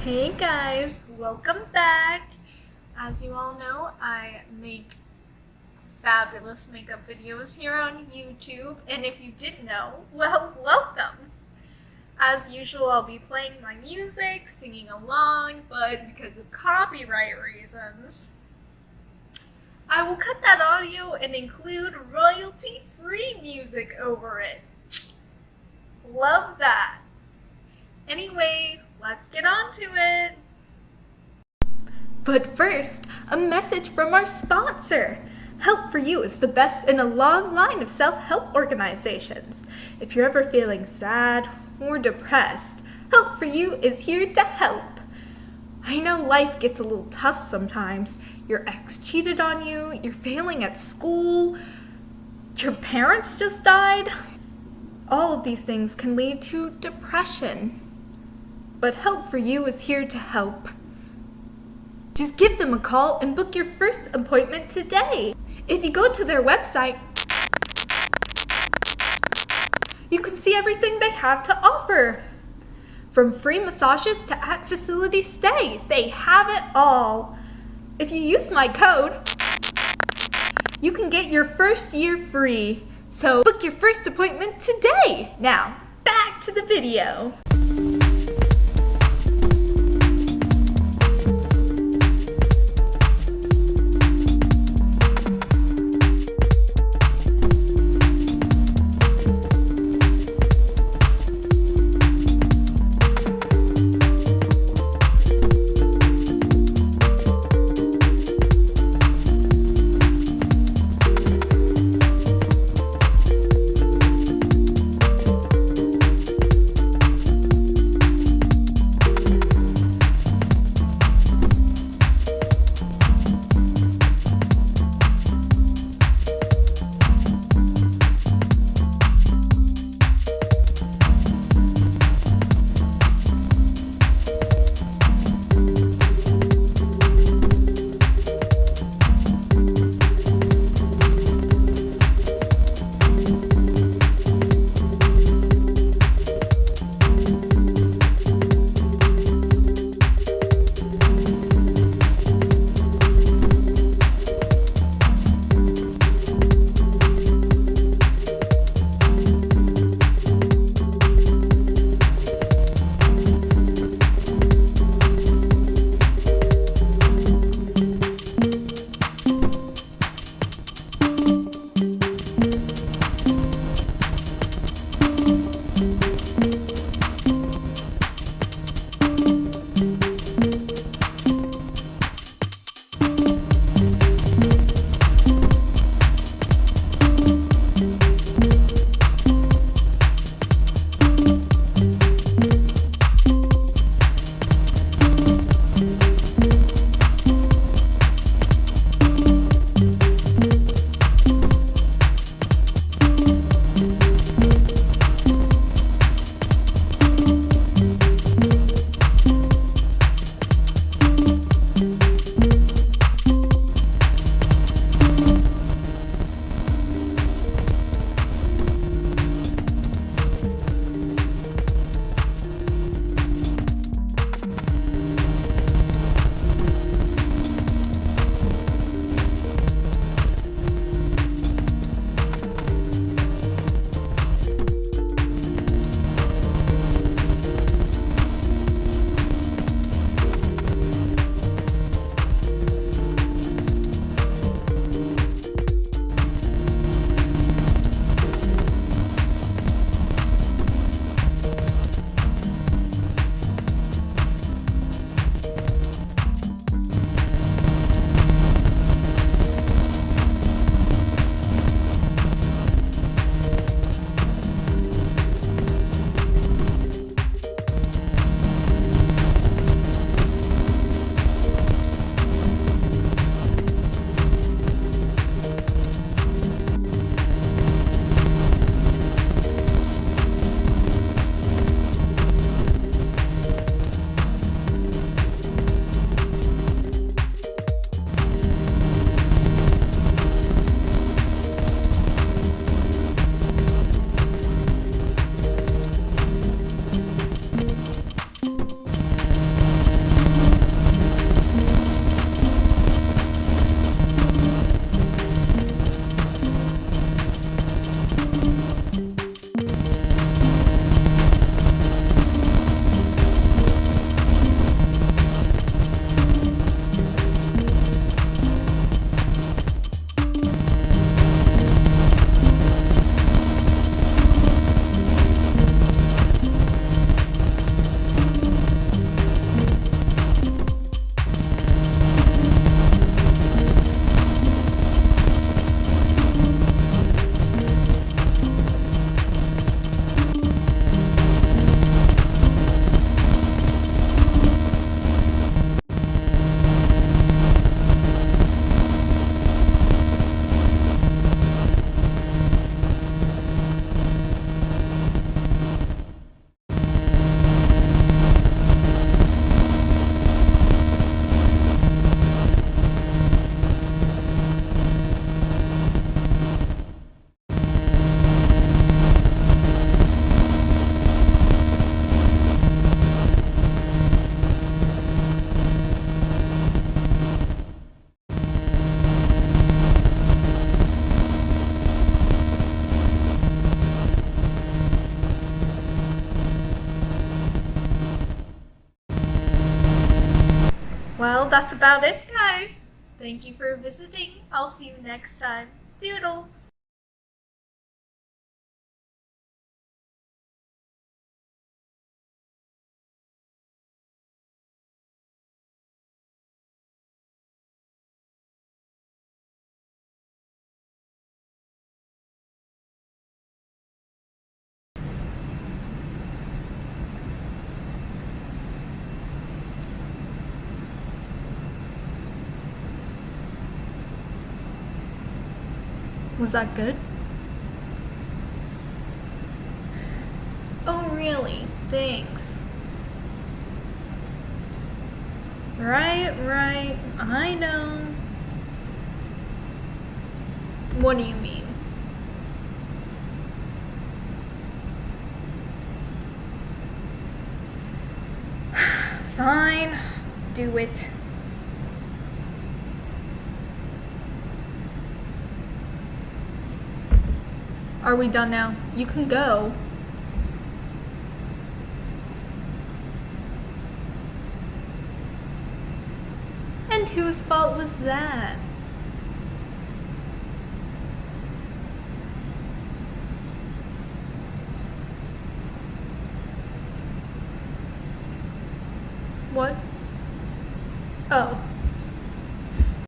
Hey guys, welcome back. As you all know, I make fabulous makeup videos here on YouTube, and if you didn't know, well, welcome. As usual, I'll be playing my music, singing along, but because of copyright reasons, I will cut that audio and include royalty-free music over it. Love that. Anyway, let's get on to it. But first, a message from our sponsor. Help4U is the best in a long line of self-help organizations. If you're ever feeling sad or depressed, Help4U is here to help. I know life gets a little tough sometimes. Your ex cheated on you, you're failing at school, your parents just died. All of these things can lead to depression. But Help4U is here to help. Just give them a call and book your first appointment today. If you go to their website, you can see everything they have to offer. From free massages to at-facility stay, they have it all. If you use my code, you can get your first year free. So book your first appointment today. Now, back to the video. Well, that's about it, guys. Thank you for visiting. I'll see you next time. Doodles! Was that good? Oh, really? Thanks. Right. I know. What do you mean? Fine. Do it. Are we done now? You can go. And whose fault was that? What? Oh.